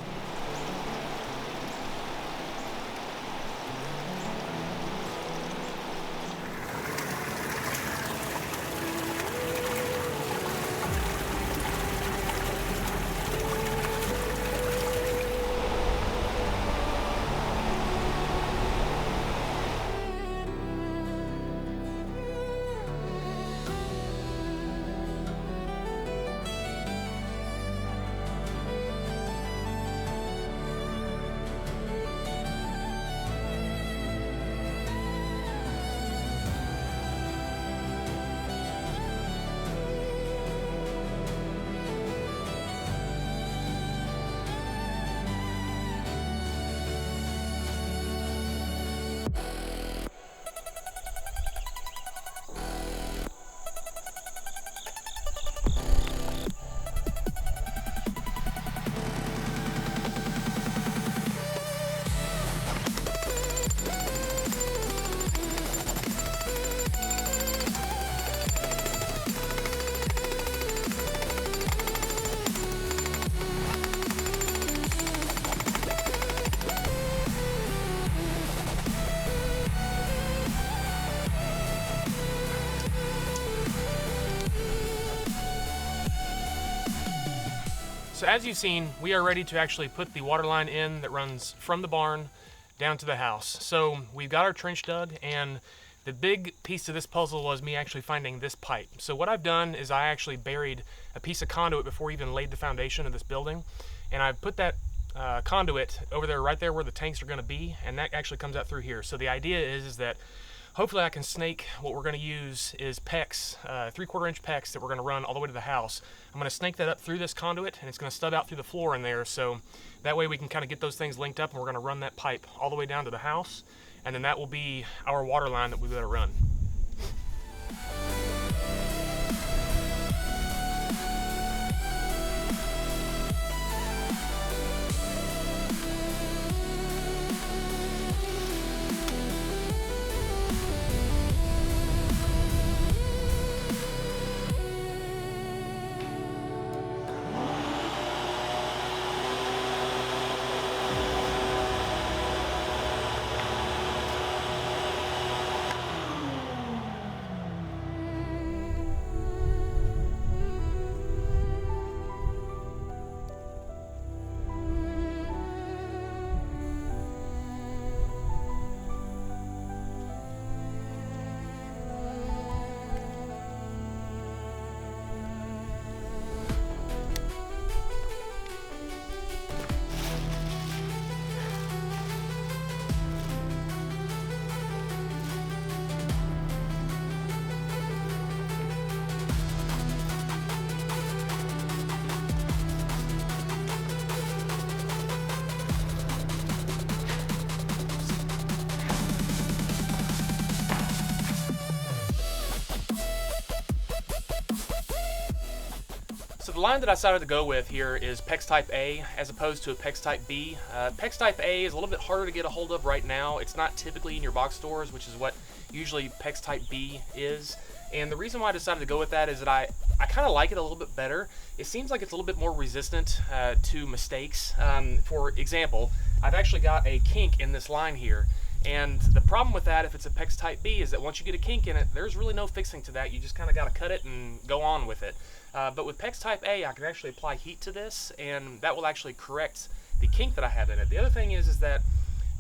So as you've seen, we are ready to actually put the water line in that runs from the barn down to the house. So we've got our trench dug, and the big piece to this puzzle was me actually finding this pipe. So what I've done is I actually buried a piece of conduit before we even laid the foundation of this building, and I've put that conduit over there, right there where the tanks are going to be, and that actually comes out through here. So the idea is that hopefully I can snake what we're going to use is PEX, 3/4 inch PEX that we're going to run all the way to the house. I'm going to snake that up through this conduit, and it's going to stub out through the floor in there, so that way we can kind of get those things linked up, and we're going to run that pipe all the way down to the house, and then that will be our water line that we've got to run. the line that I decided to go with here is PEX Type A as opposed to a PEX Type B. PEX Type A is a little bit harder to get a hold of right now. It's not typically in your box stores, which is what usually PEX Type B is. And the reason why I decided to go with that is that I kind of like it a little bit better. It seems like it's a little bit more resistant to mistakes. For example, I've actually got a kink in this line here. And the problem with that, if it's a PEX Type B, is that once you get a kink in it, there's really no fixing to that. You just kind of got to cut it and go on with it. But with PEX Type A, I can actually apply heat to this, and that will actually correct the kink that I have in it. The other thing is that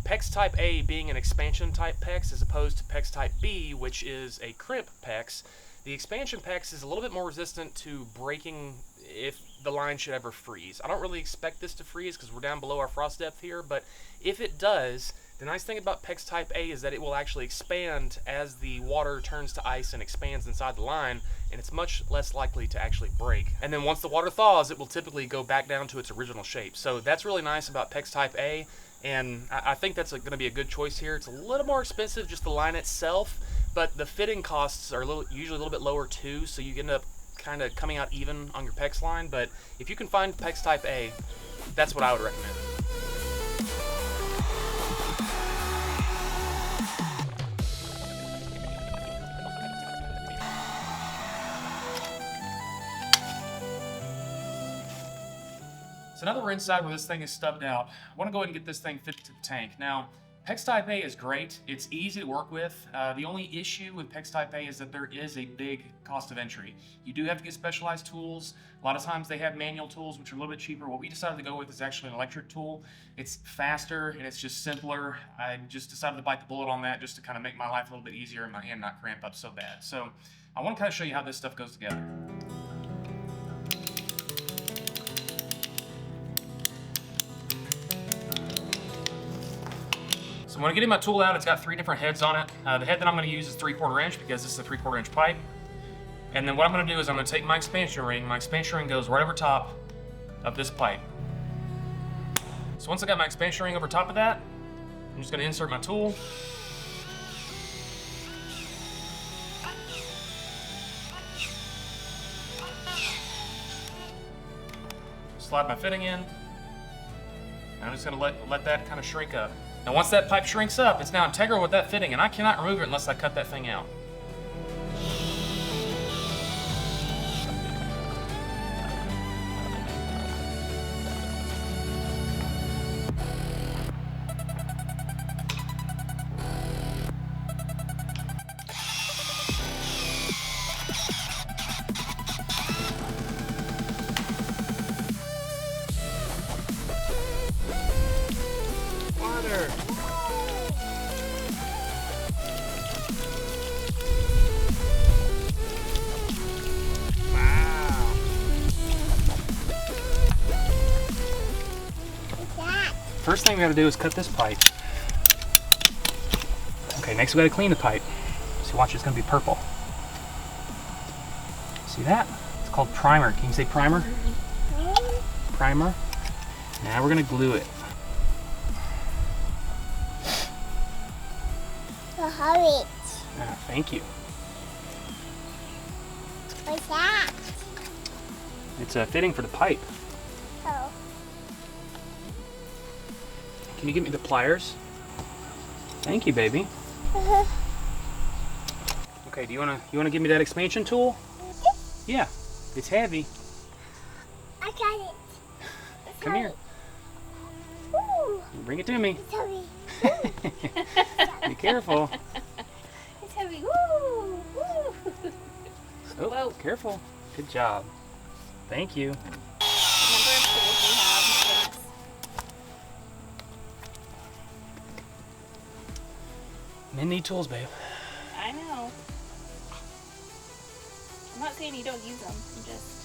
PEX Type A being an expansion type PEX as opposed to PEX Type B, which is a crimp PEX, the expansion PEX is a little bit more resistant to breaking if the line should ever freeze. I don't really expect this to freeze because we're down below our frost depth here, but if it does, the nice thing about PEX Type A is that it will actually expand as the water turns to ice and expands inside the line, and it's much less likely to actually break. And then once the water thaws, it will typically go back down to its original shape. So that's really nice about PEX Type A, and I think that's going to be a good choice here. It's a little more expensive, just the line itself, but the fitting costs are usually a little bit lower too, so you end up kind of coming out even on your PEX line. But if you can find PEX Type A, that's what I would recommend. So now that we're inside where this thing is stubbed out, I want to go ahead and get this thing fitted to the tank. Now, PEX Type A is great. It's easy to work with. The only issue with PEX Type A is that there is a big cost of entry. You do have to get specialized tools. A lot of times they have manual tools, which are a little bit cheaper. What we decided to go with is actually an electric tool. It's faster and it's just simpler. I just decided to bite the bullet on that just to kind of make my life a little bit easier and my hand not cramp up so bad. So I want to kind of show you how this stuff goes together. So when I get my tool out, it's got 3 different heads on it. The head that I'm going to use is 3/4 inch because this is a 3/4 inch pipe. And then what I'm going to do is I'm going to take my expansion ring. My expansion ring goes right over top of this pipe. So once I got my expansion ring over top of that, I'm just going to insert my tool. Slide my fitting in. And I'm just going to let that kind of shrink up. Now once that pipe shrinks up, it's now integral with that fitting, and I cannot remove it unless I cut that thing out. First thing we gotta do is cut this pipe. Okay, next we gotta clean the pipe. So watch, it's gonna be purple. See that? It's called primer. Can you say primer? Primer. Now we're gonna glue it. Hurry. Ah, thank you. What's that? It's a fitting for the pipe. Oh. Can you get me the pliers? Thank you, baby. Okay, do you wanna give me that expansion tool? Yeah, it's heavy. I got it. It's Come here. Ooh, Bring it to me. it's heavy. Be careful. It's heavy. Woo! Woo! Oh, careful. Good job. Thank you. Number of tools you have. Men need tools, babe. I know. I'm not saying you don't use them. I'm just.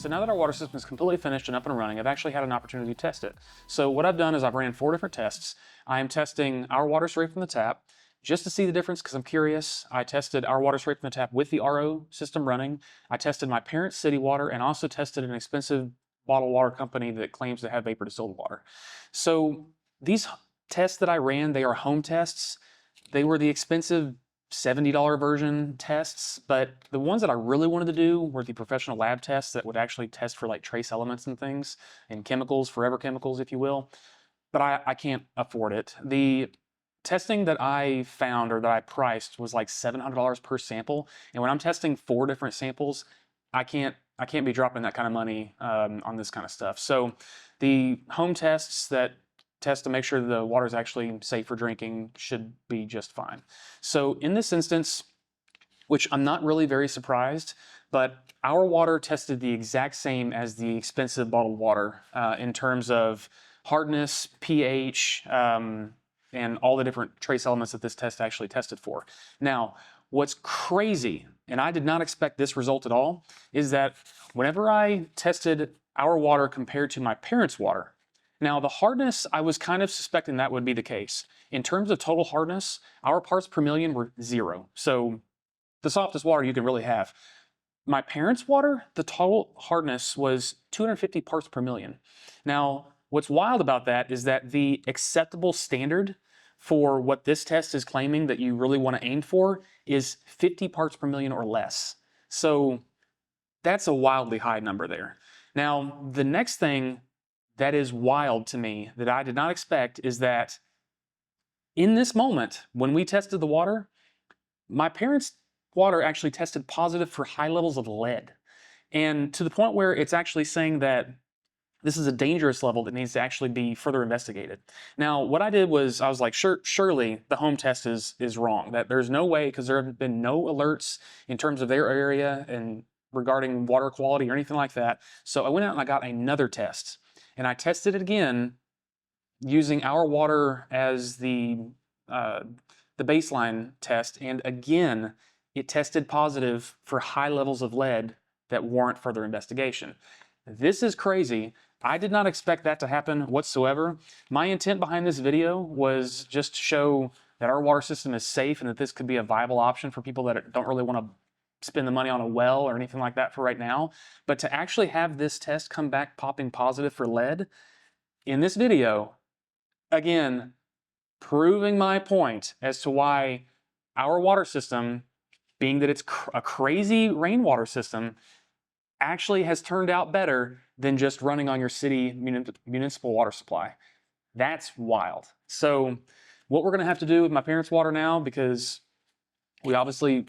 So now that our water system is completely finished and up and running, I've actually had an opportunity to test it. So what I've done is I've ran 4 different tests. I am testing our water straight from the tap just to see the difference because I'm curious. I tested our water straight from the tap with the RO system running. I tested my parents' city water and also tested an expensive bottled water company that claims to have vapor distilled water. So these tests that I ran, they are home tests. They were the expensive $70 version tests, but the ones that I really wanted to do were the professional lab tests that would actually test for like trace elements and things and chemicals, forever chemicals, if you will. But I can't afford it. The testing that I found or that I priced was like $700 per sample. And when I'm testing 4 different samples, I can't be dropping that kind of money on this kind of stuff. So the home tests that test to make sure the water is actually safe for drinking should be just fine. So in this instance, which I'm not really very surprised, but our water tested the exact same as the expensive bottled water in terms of hardness, pH, and all the different trace elements that this test actually tested for. Now, what's crazy, and I did not expect this result at all, is that whenever I tested our water compared to my parents' water, now the hardness, I was kind of suspecting that would be the case. In terms of total hardness, our parts per million were 0. So the softest water you can really have. My parents' water, the total hardness was 250 parts per million. Now, what's wild about that is that the acceptable standard for what this test is claiming that you really want to aim for is 50 parts per million or less. So that's a wildly high number there. Now, the next thing that is wild to me that I did not expect is that in this moment, when we tested the water, my parents' water actually tested positive for high levels of lead. And to the point where it's actually saying that this is a dangerous level that needs to actually be further investigated. Now, what I did was I was like, surely the home test is wrong. That there's no way, because there have been no alerts in terms of their area and regarding water quality or anything like that. So I went out and I got another test. And I tested it again using our water as the baseline test. And again, it tested positive for high levels of lead that warrant further investigation. This is crazy. I did not expect that to happen whatsoever. My intent behind this video was just to show that our water system is safe and that this could be a viable option for people that don't really want to spend the money on a well or anything like that for right now. But to actually have this test come back popping positive for lead in this video, again, proving my point as to why our water system, being that it's a crazy rainwater system, actually has turned out better than just running on your city municipal water supply. That's wild. So what we're gonna have to do with my parents' water now, because we obviously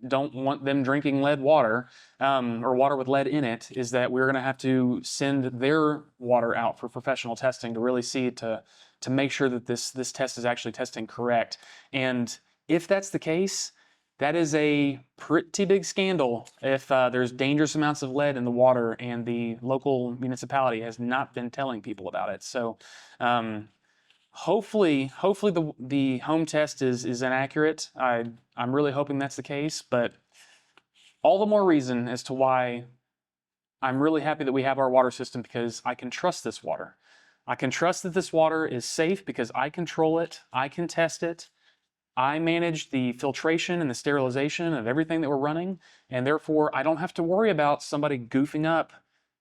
don't want them drinking lead water or water with lead in it, is that we're going to have to send their water out for professional testing to really see to make sure that this test is actually testing correct. And if that's the case, that is a pretty big scandal if there's dangerous amounts of lead in the water and the local municipality has not been telling people about it. So hopefully the home test is inaccurate. I'm really hoping that's the case, but all the more reason as to why I'm really happy that we have our water system, because I can trust this water. I can trust that this water is safe because I control it, I can test it, I manage the filtration and the sterilization of everything that we're running, and therefore I don't have to worry about somebody goofing up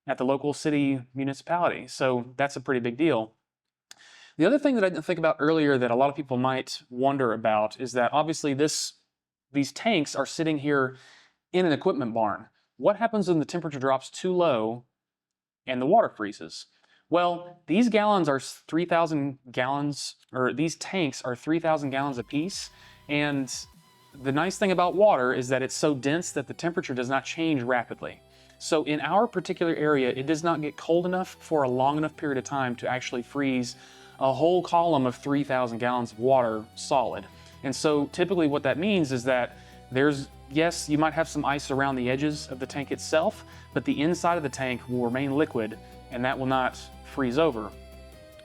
at the local city municipality. So that's a pretty big deal. The other thing that I didn't think about earlier that a lot of people might wonder about is that obviously these tanks are sitting here in an equipment barn. What happens when the temperature drops too low and the water freezes? Well, these gallons are 3,000 gallons, or these tanks are 3,000 gallons apiece. And the nice thing about water is that it's so dense that the temperature does not change rapidly. So in our particular area, it does not get cold enough for a long enough period of time to actually freeze a whole column of 3,000 gallons of water solid. And so typically what that means is that yes, you might have some ice around the edges of the tank itself, but the inside of the tank will remain liquid and that will not freeze over.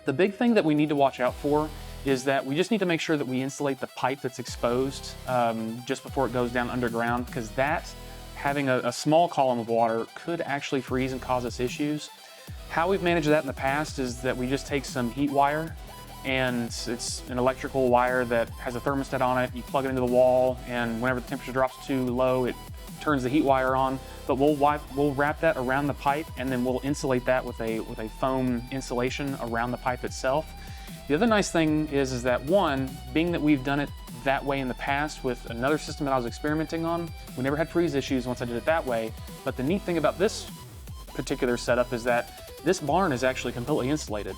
The big thing that we need to watch out for is that we just need to make sure that we insulate the pipe that's exposed just before it goes down underground, because that having a small column of water could actually freeze and cause us issues. How we've managed that in the past is that we just take some heat wire, and it's an electrical wire that has a thermostat on it. You plug it into the wall, and whenever the temperature drops too low, it turns the heat wire on. But we'll wrap that around the pipe, and then we'll insulate that with a foam insulation around the pipe itself. The other nice thing is that one, being that we've done it that way in the past with another system that I was experimenting on, we never had freeze issues once I did it that way. But the neat thing about this particular setup is that this barn is actually completely insulated.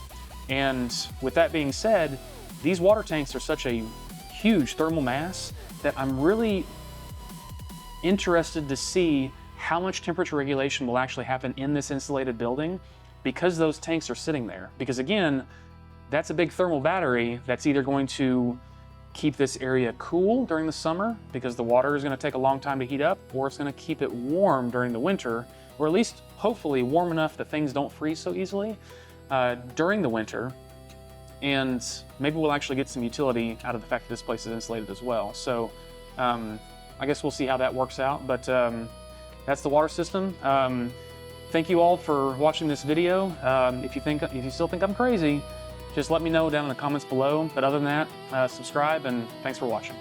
And with that being said, these water tanks are such a huge thermal mass that I'm really interested to see how much temperature regulation will actually happen in this insulated building because those tanks are sitting there. Because again, that's a big thermal battery that's either going to keep this area cool during the summer because the water is going to take a long time to heat up, or it's going to keep it warm during the winter, or at least hopefully warm enough that things don't freeze so easily during the winter. And maybe we'll actually get some utility out of the fact that this place is insulated as well. So I guess we'll see how that works out, but that's the water system. Thank you all for watching this video. If you still think I'm crazy, just let me know down in the comments below. But other than that, subscribe, and thanks for watching.